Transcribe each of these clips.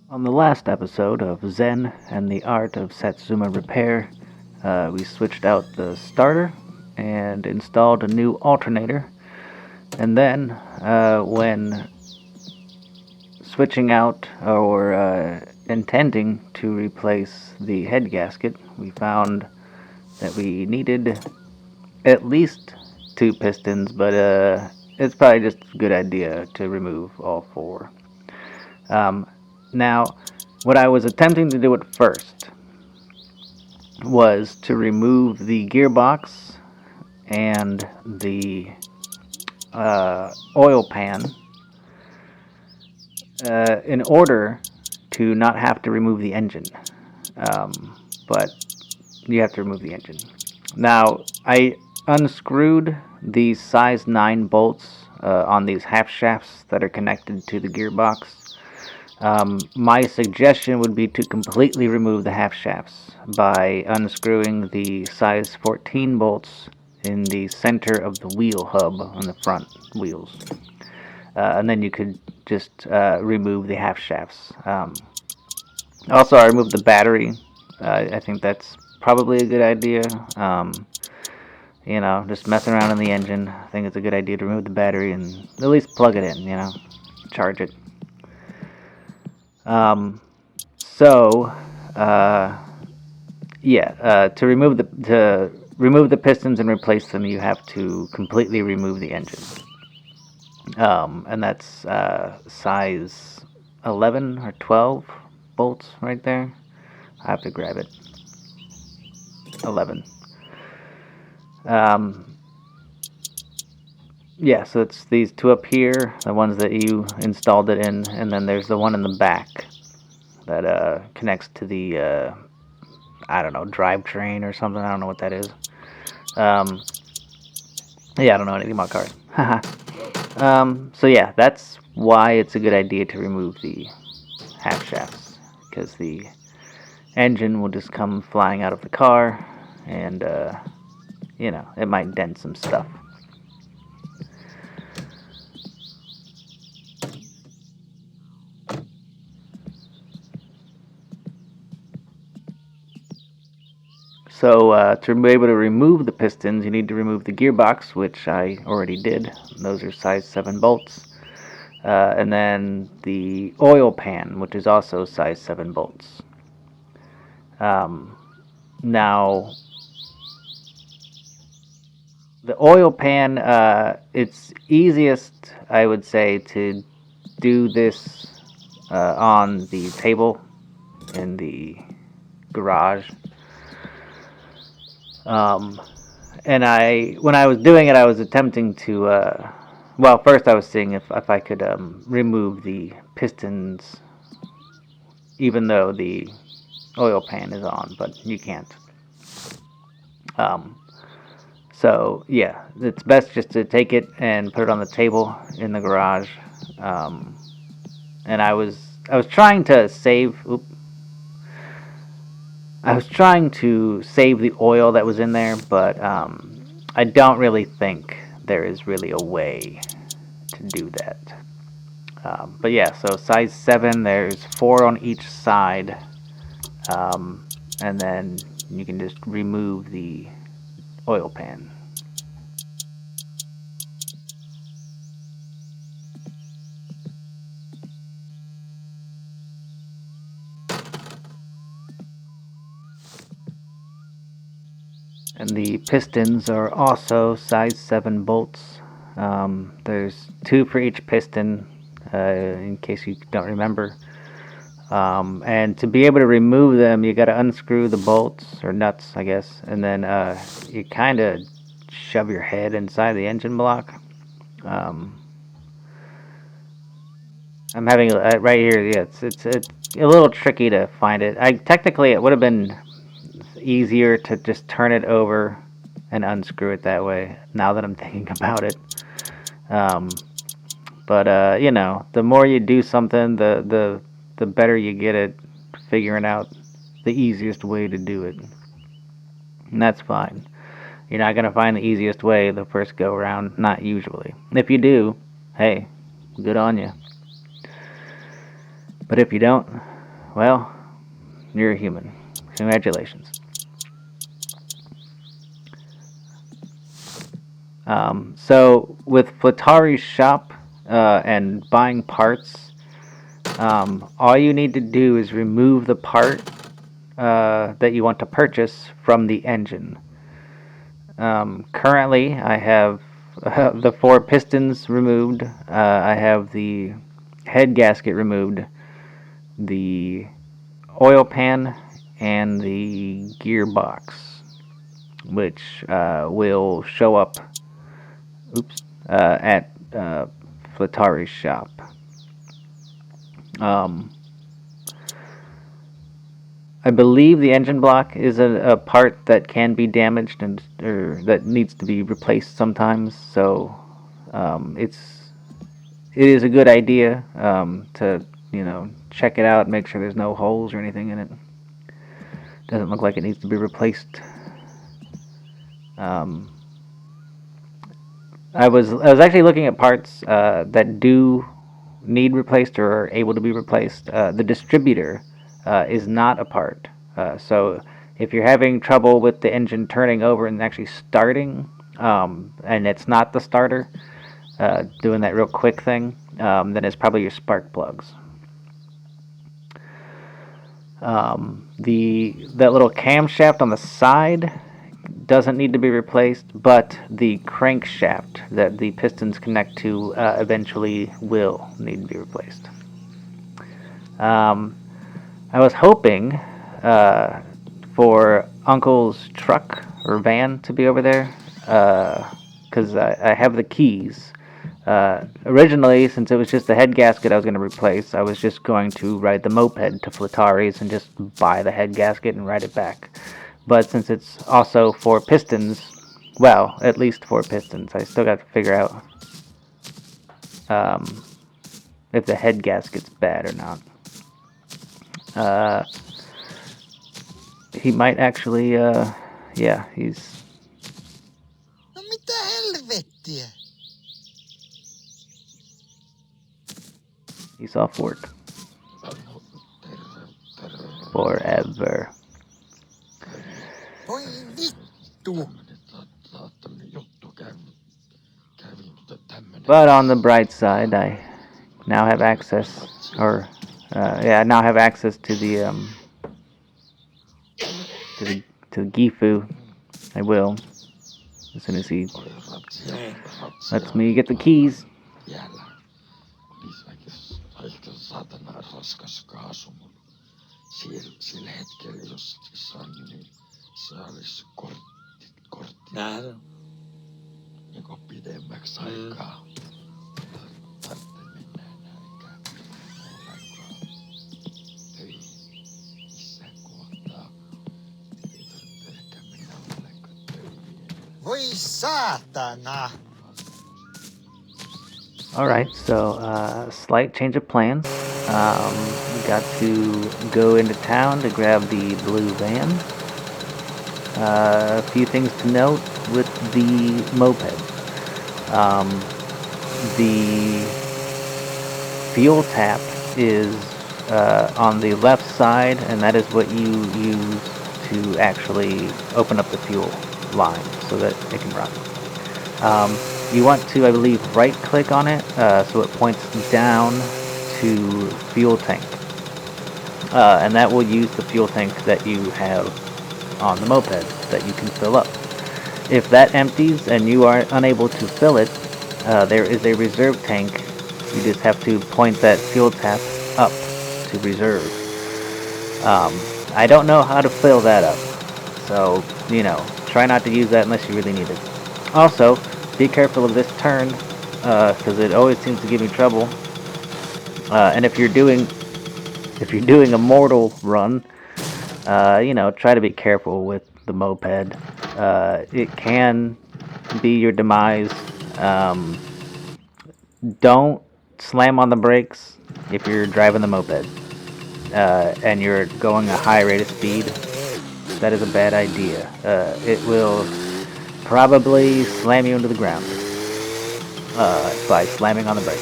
On the last episode of Zen and the Art of Satsuma Repair, we switched out the starter and installed a new alternator. And then, when switching out or intending to replace the head gasket, we found that we needed at least two pistons, but it's probably just a good idea to remove all four. Now, what I was attempting to do at first was to remove the gearbox and the oil pan in order to not have to remove the engine. But you have to remove the engine. Now, I unscrewed these size 9 bolts on these half shafts that are connected to the gearbox. My suggestion would be to completely remove the half shafts by unscrewing the size 14 bolts in the center of the wheel hub on the front wheels. And then you could just remove the half shafts. Also, I removed the battery. I think that's probably a good idea. Just messing around in the engine. I think it's a good idea to remove the battery and at least plug it in, charge it. To remove the pistons and replace them, you have to completely remove the engine. And that's size 11 or 12 bolts right there. I have to grab it. 11. So it's these two up here, the ones that you installed it in, and then there's the one in the back that connects to the, drivetrain or something. I don't know what that is. I don't know anything about cars. That's why it's a good idea to remove the half shafts, because the engine will just come flying out of the car, and it might dent some stuff. So to be able to remove the pistons, you need to remove the gearbox, which I already did. Those are size 7 bolts. And then the oil pan, which is also size 7 bolts. Now, the oil pan, it's easiest, I would say, to do this on the table in the garage. When I was doing it, I was attempting to, first I was seeing if I could remove the pistons, even though the oil pan is on, but you can't. It's best just to take it and put it on the table in the garage. And I was trying to save. I was trying to save the oil that was in there, but I don't really think there is really a way to do that. So size 7, there's 4 on each side, and then you can just remove the oil pan. And the pistons are also size 7 bolts. There's 2 for each piston, in case you don't remember. And to be able to remove them, you got to unscrew the bolts, or nuts, I guess, and then you kind of shove your head inside the engine block. I'm having right here. Yeah, it's a little tricky to find it. Technically it would have been easier to just turn it over and unscrew it that way, now that I'm thinking about it. The more you do something, the better you get at figuring out the easiest way to do it. And that's fine. You're not going to find the easiest way the first go around, not usually. If you do, hey, good on you. But if you don't, Well, you're a human. Congratulations. So with Flatari's shop and buying parts, all you need to do is remove the part that you want to purchase from the engine. Currently, I have the 4 pistons removed. I have the head gasket removed, the oil pan, and the gearbox, which will show up at Flatari's shop. I believe the engine block is a part that can be damaged and or that needs to be replaced sometimes. So it is a good idea to check it out, make sure there's no holes or anything in it. Doesn't look like it needs to be replaced. I was actually looking at parts that do need replaced or are able to be replaced. The distributor is not a part. So if you're having trouble with the engine turning over and actually starting, and it's not the starter doing that real quick thing, then it's probably your spark plugs. That little camshaft on the side doesn't need to be replaced, but the crankshaft that the pistons connect to eventually will need to be replaced. I was hoping for Uncle's truck or van to be over there, because I have the keys. Originally, since it was just the head gasket I was going to replace, I was just going to ride the moped to Flatari's and just buy the head gasket and ride it back. But since it's also 4 pistons, well, at least 4 pistons, I still got to figure out if the head gasket's bad or not. He might actually, yeah, he's... No mitä helvettiä? He's off work. Forever. Voi vittu! But on the bright side, I now have access, or I now have access to the to the Gifu. I will, as soon as he lets me get the keys. Voi saatana! Alright, so slight change of plans. We got to go into town to grab the blue van. A few things to note with the moped. The fuel tap is on the left side, and that is what you use to actually open up the fuel line so that it can run. You want to, I believe, right-click on it so it points down to fuel tank. And that will use the fuel tank that you have on the moped that you can fill up. If that empties and you are unable to fill it, there is a reserve tank. You just have to point that fuel tap up to reserve. I don't know how to fill that up, so, try not to use that unless you really need it. Also, be careful of this turn, because it always seems to give me trouble. And if you're doing a mortal run, try to be careful with the moped. It can be your demise. Don't slam on the brakes if you're driving the moped and you're going a high rate of speed. That is a bad idea. It will probably slam you into the ground by slamming on the brakes.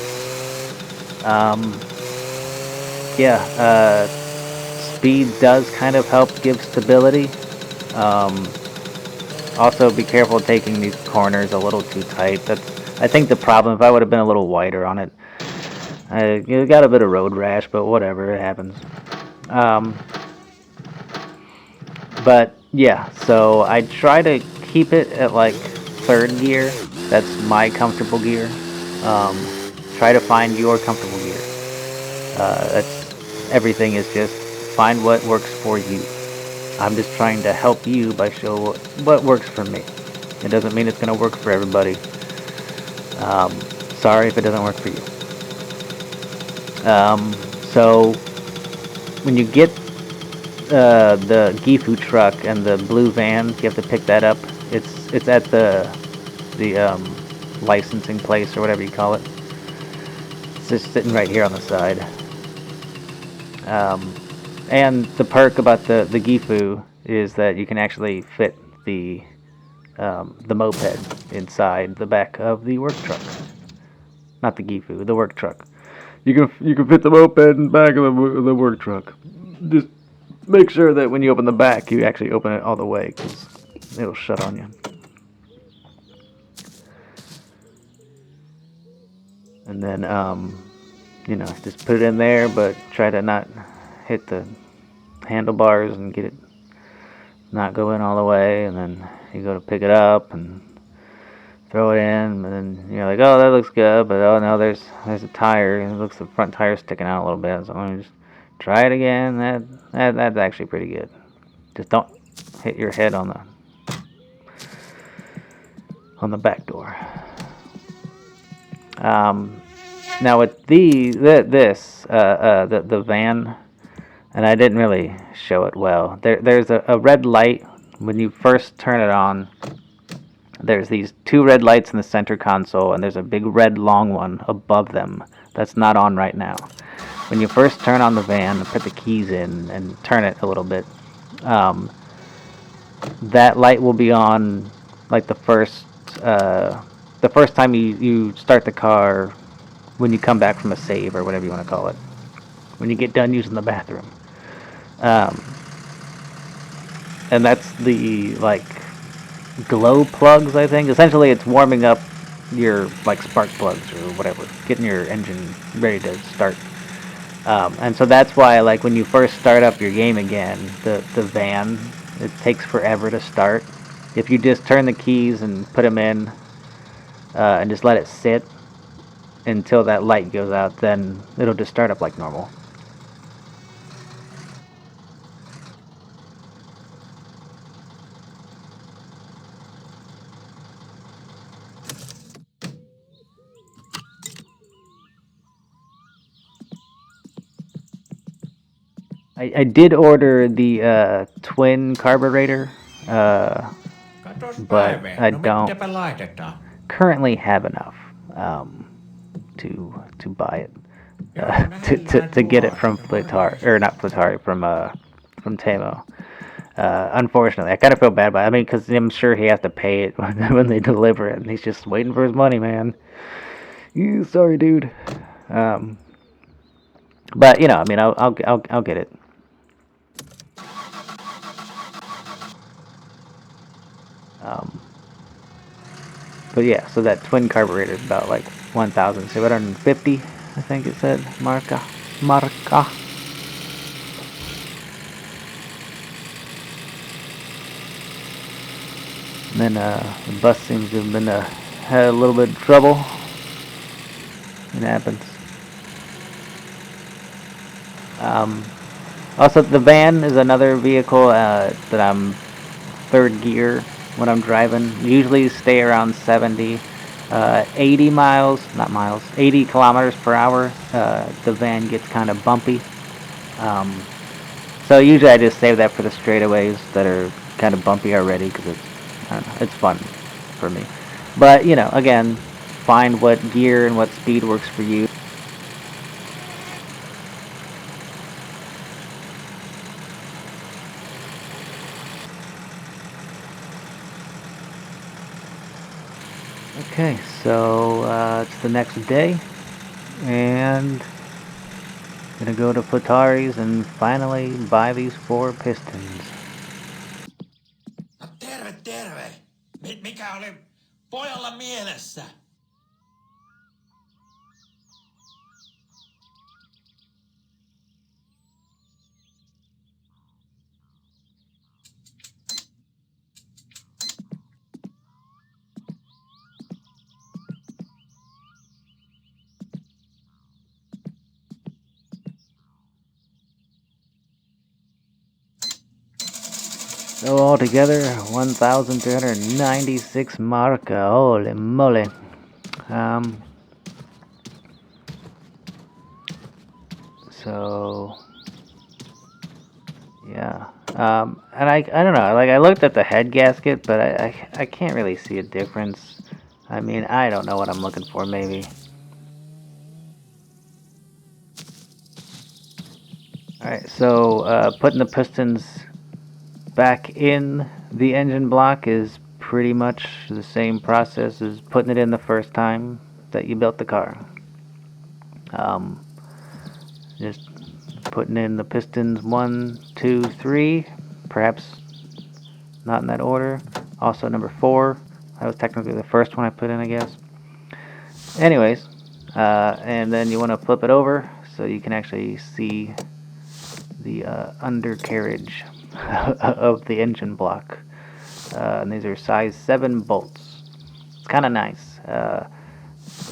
speed does kind of help give stability. Also, be careful taking these corners a little too tight. That's, I think, the problem. If I would have been a little wider on it, I got a bit of road rash, but whatever, it happens. But yeah, so I try to keep it at like third gear. That's my comfortable gear. Try to find your comfortable gear. That's everything is just find what works for you. I'm just trying to help you by show what works for me. It doesn't mean it's gonna work for everybody. Sorry if it doesn't work for you. So when you get the Gifu truck and the blue van, you have to pick that up. It's at the licensing place or whatever you call it. It's just sitting right here on the side. And the perk about the Gifu is that you can actually fit the moped inside the back of the work truck. Not the Gifu, the work truck. You can fit the moped in the back of the work truck. Just make sure that when you open the back, you actually open it all the way, because it'll shut on you. And then, just put it in there, but try to not hit the handlebars and get it not go in all the way. And then you go to pick it up and throw it in, and then you're like, oh, that looks good, but oh no, there's a tire, and it looks the front tire sticking out a little bit. So let me just try it again. That's actually pretty good. Just don't hit your head on the back door. Now with the van, and I didn't really show it well. There's a red light when you first turn it on. There's these two red lights in the center console, and there's a big red long one above them that's not on right now. When you first turn on the van and put the keys in and turn it a little bit, that light will be on like the first time you start the car, when you come back from a save or whatever you want to call it, when you get done using the bathroom. And that's the like glow plugs, I think. Essentially, it's warming up your like spark plugs or whatever, getting your engine ready to start. And so that's why, like, when you first start up your game again, the van, it takes forever to start. If you just turn the keys and put them in, and just let it sit until that light goes out, then it'll just start up like normal. I did order the twin carburetor, but I don't currently have enough to buy it, to get it from Flitari, or not Flitari, from Tamo. Unfortunately, I kind of feel bad about it. I mean, because I'm sure he has to pay it when they deliver it, and he's just waiting for his money, man. Sorry, dude. But I mean, I'll get it. But yeah, so that twin carburetor is about like 1,750, I think it said. Marca. And then the bus seems to have been had a little bit of trouble. It happens. Also, the van is another vehicle that I'm third gear when I'm driving. Usually stay around 70, 80 miles, not miles, 80 kilometers per hour. The van gets kind of bumpy. So usually I just save that for the straightaways that are kind of bumpy already, because it's fun for me. But again, find what gear and what speed works for you. Okay, so it's the next day, and Gonna go to Futari's and finally buy these 4 pistons. No terve, terve. Mikä oli pojalla mielessä? So altogether, 1,396 marca. Holy moly. So yeah. And I don't know. Like I looked at the head gasket, but I can't really see a difference. I mean, I don't know what I'm looking for. Maybe. All right. So putting the pistons back in the engine block is pretty much the same process as putting it in the first time that you built the car. Just putting in the pistons 1, 2, 3, perhaps not in that order. Also number 4, that was technically the first one I put in, I guess. Anyways, and then you want to flip it over so you can actually see the undercarriage of the engine block. And these are size 7 bolts. It's kind of nice.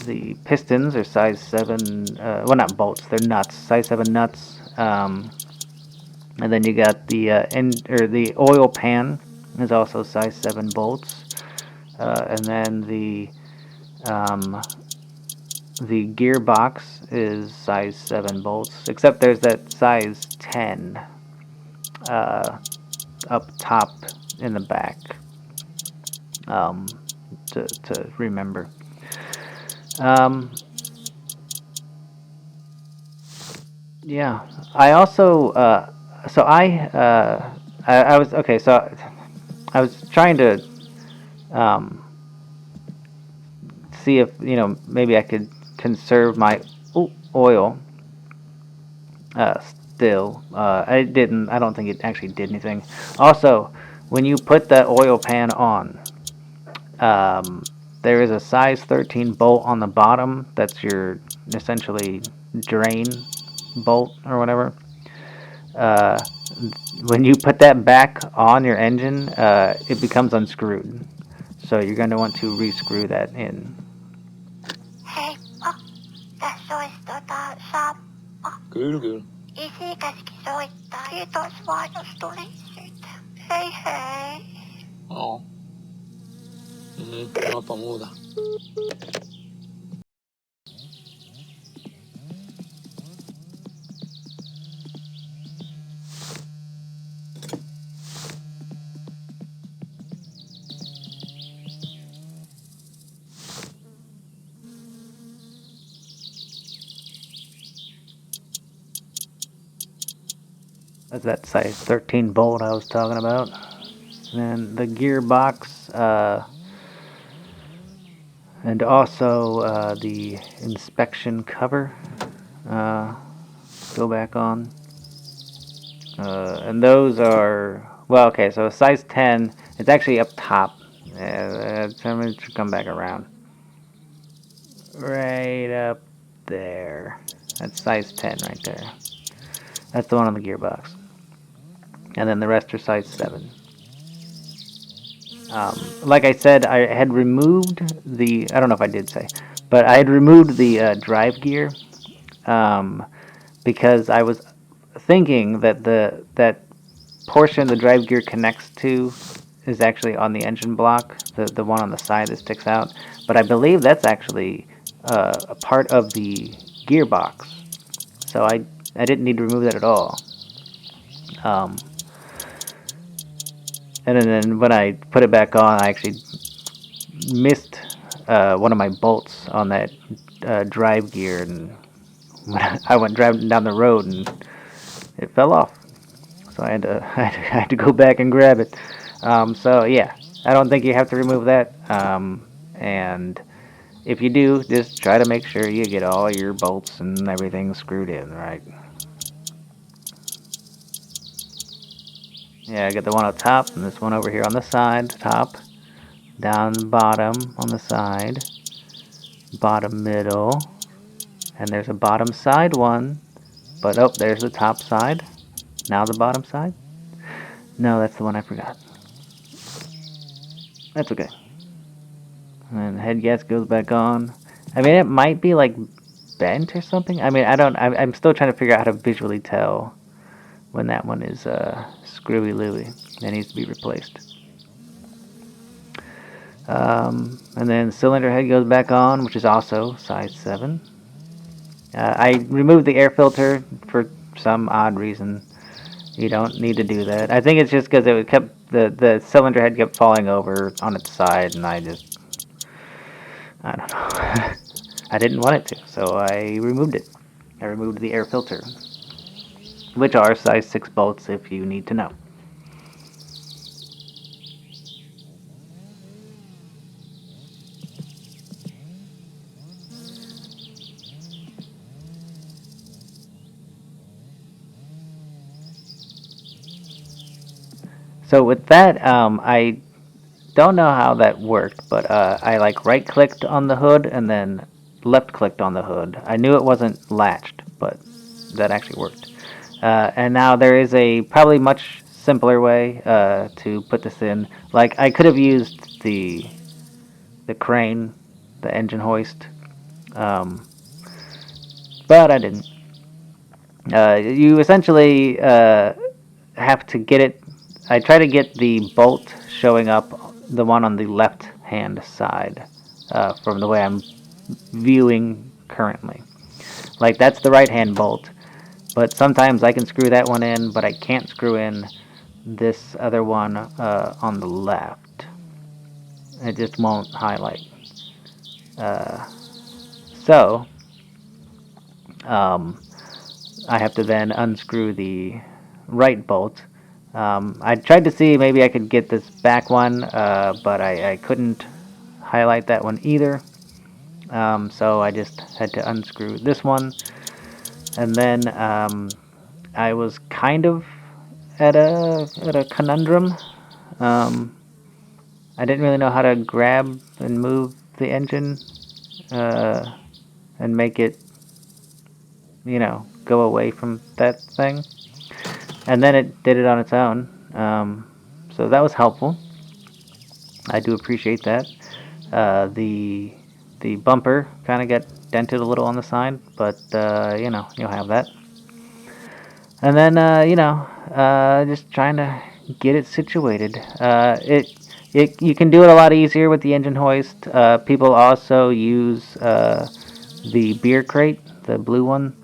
The pistons are size 7, well, not bolts, they're nuts, size 7 nuts. And then you got the the oil pan is also size 7 bolts. And then the gearbox is size 7 bolts, except there's that size 10 up top in the back to remember. Yeah, I also so I was okay. So I was trying to see if maybe I could conserve my oil. Still, I didn't. I don't think it actually did anything. Also, when you put that oil pan on, there is a size 13 bolt on the bottom. That's your essentially drain bolt or whatever. Uh, when you put that back on your engine, it becomes unscrewed. So you're going to want to rescrew that in. Heippa, tässä olisi Sampo. Kyllä. Isi käski soittaa. Kiitos vain, jos tulisit. Hei hei. Oo. Sanoppa muuta. That's that size 13 bolt I was talking about. And then the gearbox, and also the inspection cover go back on. And those are, well, okay, so size 10, it's actually up top. It should come back around. Right up there. That's size 10 right there. That's the one on the gearbox. And then the rest are size 7. Like I said, I had removed I don't know if I did say, but I had removed the drive gear because I was thinking that that portion the drive gear connects to is actually on the engine block, the one on the side that sticks out. But I believe that's actually a part of the gearbox, so I didn't need to remove that at all. And then when I put it back on, I actually missed one of my bolts on that drive gear, and when I went driving down the road, and it fell off. So I had to go back and grab it. So yeah, I don't think you have to remove that. And if you do, just try to make sure you get all your bolts and everything screwed in, right? Yeah, I got the one up top, and this one over here on the side, top, down the bottom on the side, bottom middle, and there's a bottom side one, but oh, there's the top side. Now the bottom side. No, that's the one I forgot. That's okay. And the head gasket goes back on. I mean, it might be like bent or something. I mean, I don't. I'm still trying to figure out how to visually tell when that one is screwy looey. That needs to be replaced. And then cylinder head goes back on, which is also size 7. I removed the air filter for some odd reason. You don't need to do that. I think it's just because it kept the cylinder head kept falling over on its side, and I don't know. I didn't want it to, so I removed it. I removed the air filter, which are size 6 bolts if you need to know. So with that, I don't know how that worked, but I like right clicked on the hood and then left clicked on the hood. I knew it wasn't latched, but that actually worked. And now there is a probably much simpler way to put this in. Like I could have used the crane, the engine hoist, um, but I didn't. You essentially have to get it. I try to get the bolt showing up, the one on the left hand side, from the way I'm viewing currently. Like that's the right hand bolt, but sometimes I can screw that one in, but I can't screw in this other one on the left. It just won't highlight. So um, I have to then unscrew the right bolt. I tried to see maybe I could get this back one, but I couldn't highlight that one either. So I just had to unscrew this one. And then I was kind of at a conundrum. I didn't really know how to grab and move the engine and make it, go away from that thing. And then it did it on its own. So that was helpful. I do appreciate that. The bumper kind of got dented a little on the side, but you'll have that. And then just trying to get it situated. You can do it a lot easier with the engine hoist. People also use the beer crate, the blue one.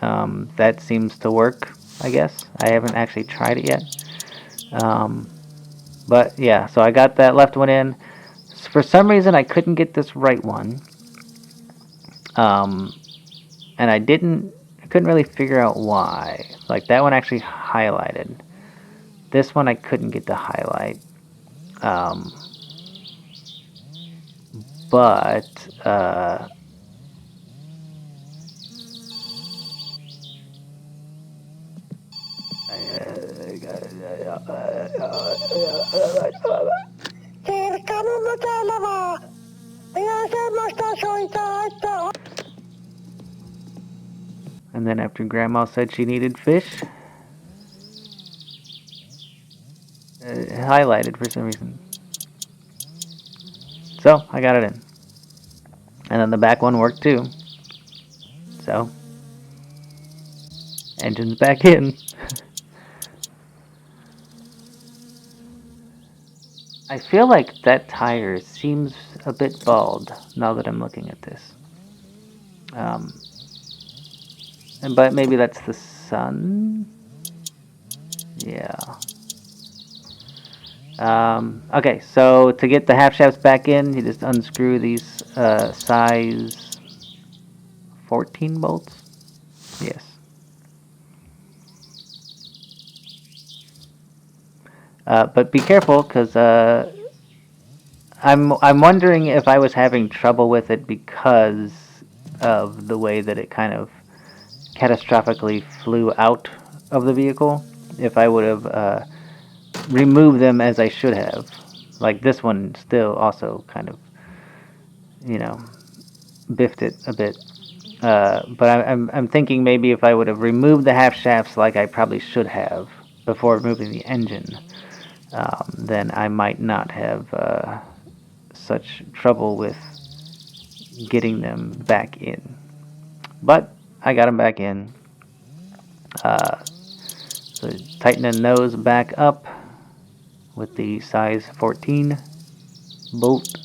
That seems to work, I guess. I haven't actually tried it yet. But yeah, so I got that left one in. For some reason, I couldn't get this right one. And I couldn't really figure out why. Like that one actually highlighted. This one I couldn't get to highlight. But and then after Grandma said she needed fish, it highlighted for some reason. So I got it in. And then the back one worked too. So engine's back in. I feel like that tire seems a bit bald now that I'm looking at this. But maybe that's the sun. Yeah. Okay, so to get the half shafts back in, you just unscrew these size 14 bolts. Yes. But be careful, because I'm wondering if I was having trouble with it because of the way that it kind of catastrophically flew out of the vehicle. If I would have remove them as I should have. Like this one still also kind of, you know, biffed it a bit. But I'm thinking maybe if I would have removed the half shafts like I probably should have before removing the engine, then I might not have such trouble with getting them back in. But I got them back in. So tighten the nose back up with the size 14 bolt,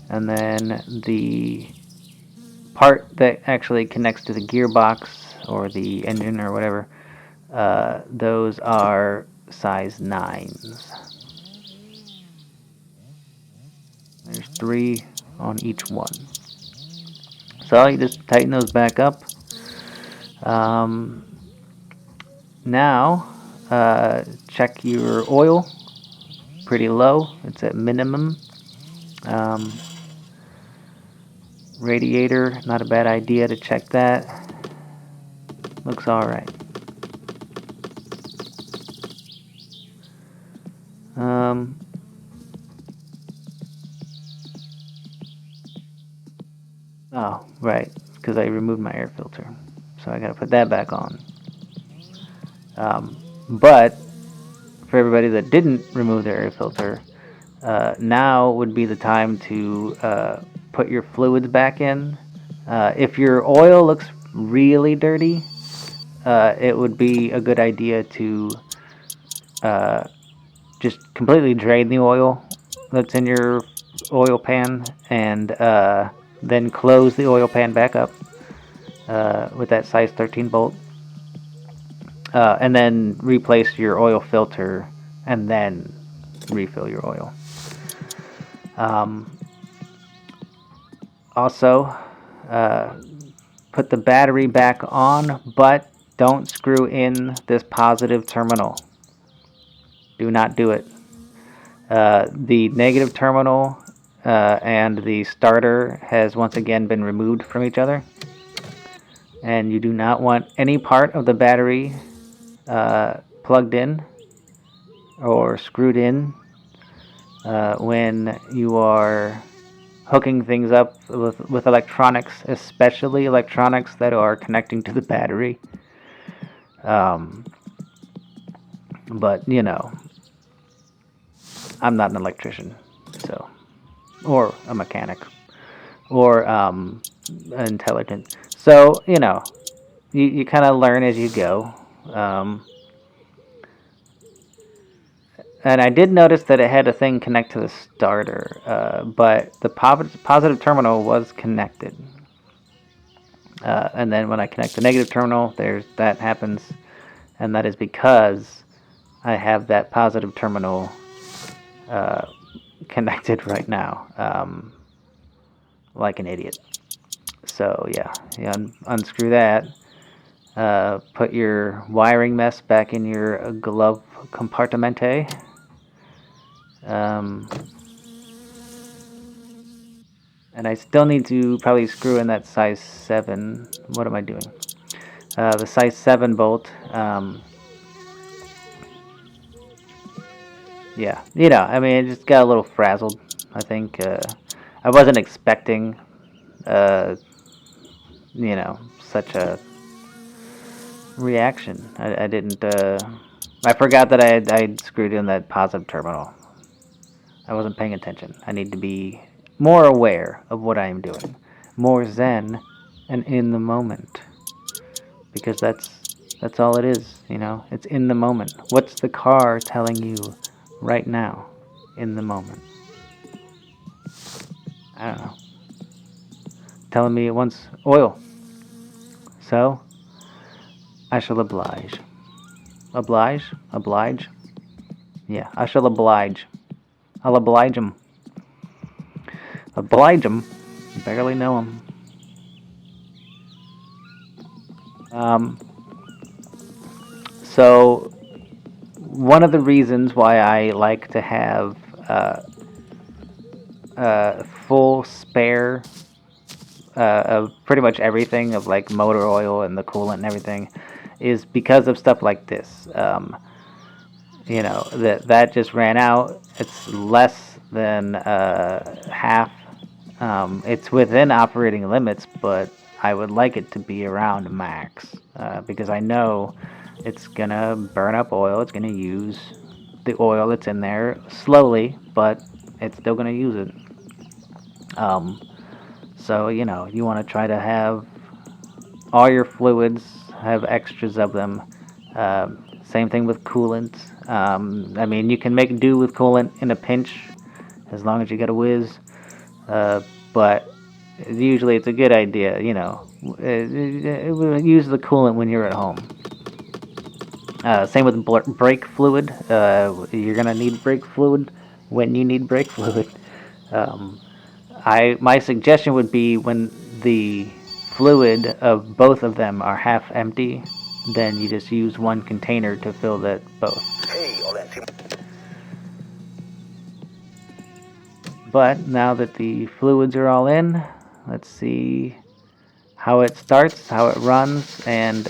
and then the part that actually connects to the gearbox or the engine or whatever, those are size 9s. There's 3 on each one. So you just tighten those back up. Now, check your oil. Pretty low. It's at minimum. Radiator, not a bad idea to check that. Looks alright. Oh, right, because I removed my air filter. So I gotta put that back on. But for everybody that didn't remove their air filter, now would be the time to put your fluids back in. If your oil looks really dirty, it would be a good idea to just completely drain the oil that's in your oil pan and then close the oil pan back up with that size 13 bolt. And then replace your oil filter and then refill your oil. Also, put the battery back on, but don't screw in this positive terminal. Do not do it. The negative terminal and the starter has once again been removed from each other. And you do not want any part of the battery plugged in or screwed in when you are hooking things up with electronics, especially electronics that are connecting to the battery. But, you know, I'm not an electrician, so, or a mechanic, or intelligent. So, you know, you kind of learn as you go. And I did notice that it had a thing connect to the starter, but the positive terminal was connected. And then when I connect the negative terminal, that happens, and that is because I have that positive terminal connected right now, like an idiot. So yeah, unscrew that. Put your wiring mess back in your glove compartmente. And I still need to probably screw in that size 7. What am I doing? The size 7 bolt. Yeah, you know, I mean, it just got a little frazzled, I think. I wasn't expecting, you know, such a reaction. I didn't, I forgot that I'd screwed in that positive terminal. I wasn't paying attention. I need to be more aware of what I am doing. More zen and in the moment. Because that's all it is, you know? It's in the moment. What's the car telling you right now? In the moment. I don't know. Telling me it wants oil. So, I shall oblige. Oblige? Oblige? Yeah, I shall oblige. I'll oblige him. Oblige him? Barely know him. So, one of the reasons why I like to have full spare of pretty much everything, of like motor oil and the coolant and everything, is because of stuff like this. you know, that just ran out. It's less than half. It's within operating limits, but I would like it to be around max because I know it's gonna burn up oil. It's gonna use the oil that's in there slowly, but it's still gonna use it. Um, so you know, you want to try to have all your fluids, have extras of them. Same thing with coolant. I mean, you can make do with coolant in a pinch as long as you got a whiz. But usually it's a good idea, you know, use the coolant when you're at home. Same with brake fluid. You're gonna need brake fluid when you need brake fluid. Um, my suggestion would be when the fluid of both of them are half empty, then you just use one container to fill that both. But now that the fluids are all in, let's see how it starts, how it runs, and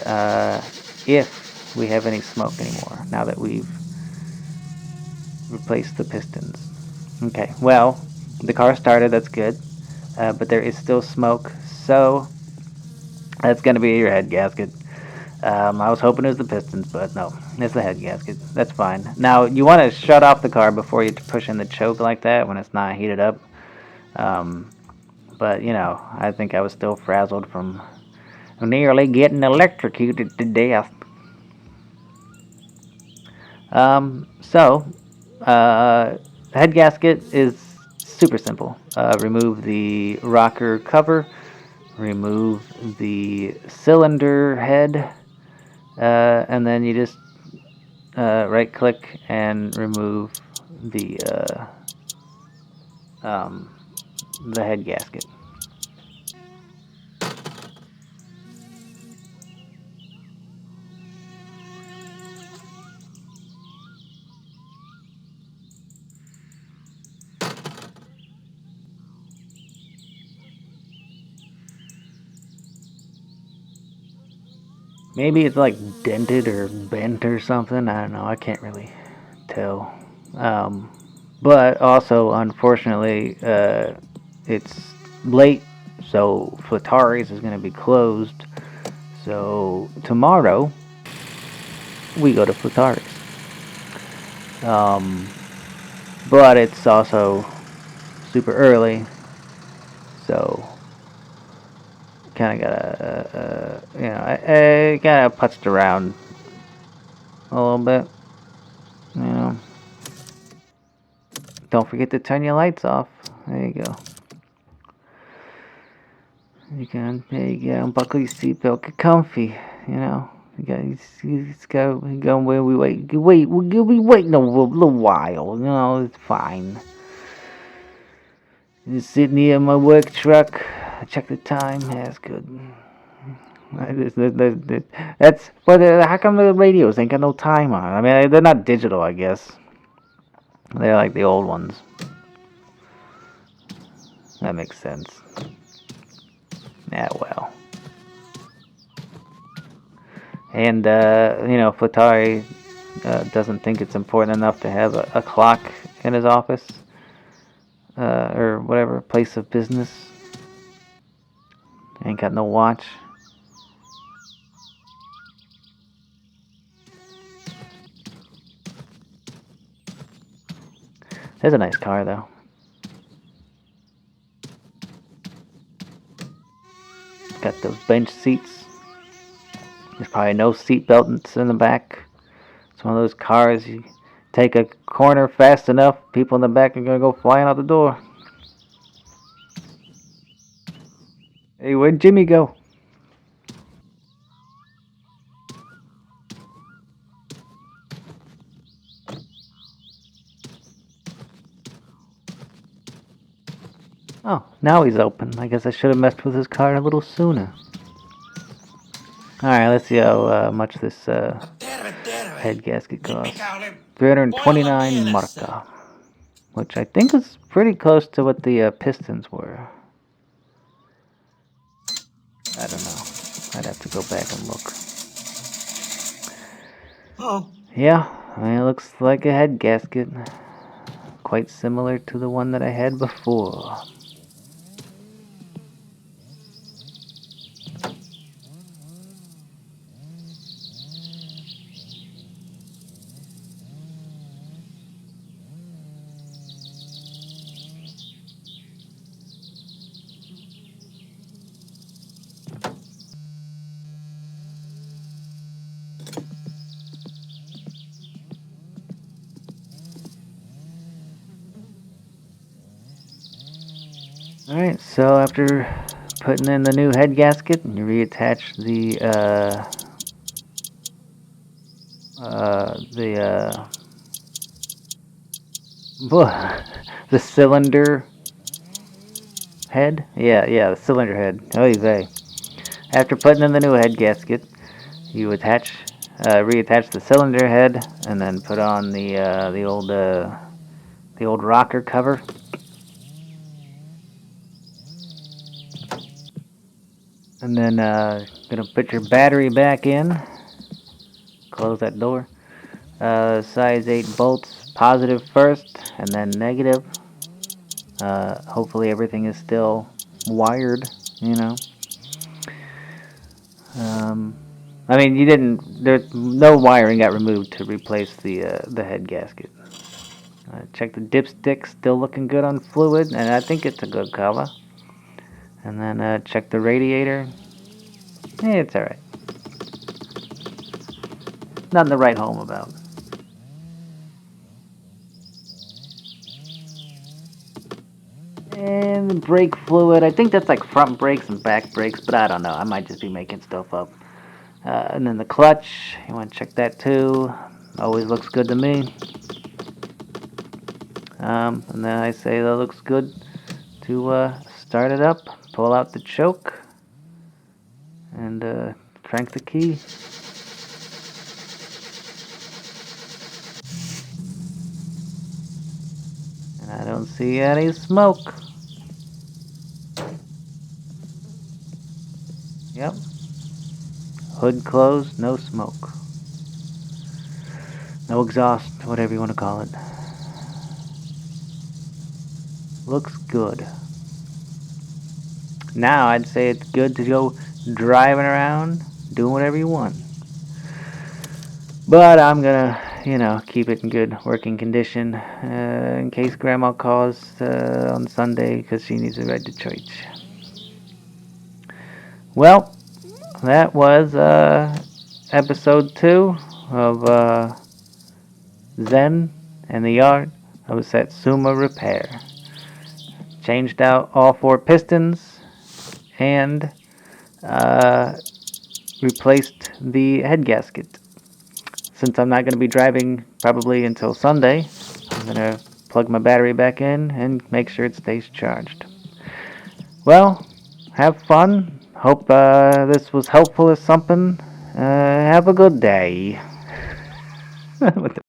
if we have any smoke anymore now that we've replaced the pistons. Okay, well, the car started, that's good, but there is still smoke, so that's going to be your head gasket. I was hoping it was the pistons, but no, it's the head gasket. That's fine. Now, you want to shut off the car before you push in the choke like that when it's not heated up. Um, but, you know, I think I was still frazzled from nearly getting electrocuted to death. So, head gasket is super simple. Remove the rocker cover, remove the cylinder head, and then you just right click and remove the um, the head gasket. Maybe it's like dented or bent or something. I don't know. I can't really tell. Um, but also, unfortunately, it's late, so Flatari's is going to be closed. So tomorrow we go to Flatari's. Um, but it's also super early, so kind of gotta, you know, I kind of putzed around a little bit, you know. Don't forget to turn your lights off. There you go. There you go. Unbuckle your seatbelt. Get comfy. You know. You go where we wait. We'll be waiting a little while. You know, it's fine. Just sit near my work truck. Check the time. Yeah, that's good. That's but how come the radios ain't got no time on? I mean, they're not digital, I guess. They're like the old ones. That makes sense. Yeah, well. And, you know, Flatari doesn't think it's important enough to have a clock in his office or whatever, place of business. Ain't got no watch. There's a nice car, though. Got those bench seats. There's probably no seat belts in the back. It's one of those cars, you take a corner fast enough, people in the back are going to go flying out the door. Hey, where'd Jimmy go? Oh, now he's open. I guess I should have messed with his car a little sooner. Alright, let's see how much this Terve, terve. head gasket costs. Mikä oli 329 mielessä? marka, which I think is pretty close to what the pistons were. I don't know. I'd have to go back and look. Oh. Yeah, I mean, it looks like a head gasket. Quite similar to the one that I had before. Alright, so after putting in the new head gasket, you reattach the cylinder head? Yeah, the cylinder head. Oy vey. After putting in the new head gasket, you reattach the cylinder head, and then put on the old rocker cover. And then gonna put your battery back in. Close that door. Size 8 bolts, positive first, and then negative. Hopefully everything is still wired, you know. I mean, there's no wiring got removed to replace the head gasket. Check the dipstick, still looking good on fluid, and I think it's a good color. And then check the radiator. It's alright. Nothing to write home about. And the brake fluid, I think that's like front brakes and back brakes, but I don't know. I might just be making stuff up. And then the clutch, you want to check that too. Always looks good to me. And then I say that looks good to start it up, pull out the choke, and crank the key. And I don't see any smoke. Yep. Hood closed, no smoke. No exhaust, whatever you want to call it. Looks good. Now I'd say it's good to go driving around, doing whatever you want. But I'm gonna, keep it in good working condition in case Grandma calls on Sunday because she needs to ride to church. Well, that was episode 2 of Zen and the Art of Satsuma Repair. Changed out all 4 pistons and replaced the head gasket. Since I'm not going to be driving probably until Sunday, I'm going to plug my battery back in and make sure it stays charged. Well, have fun. Hope this was helpful as something. Have a good day.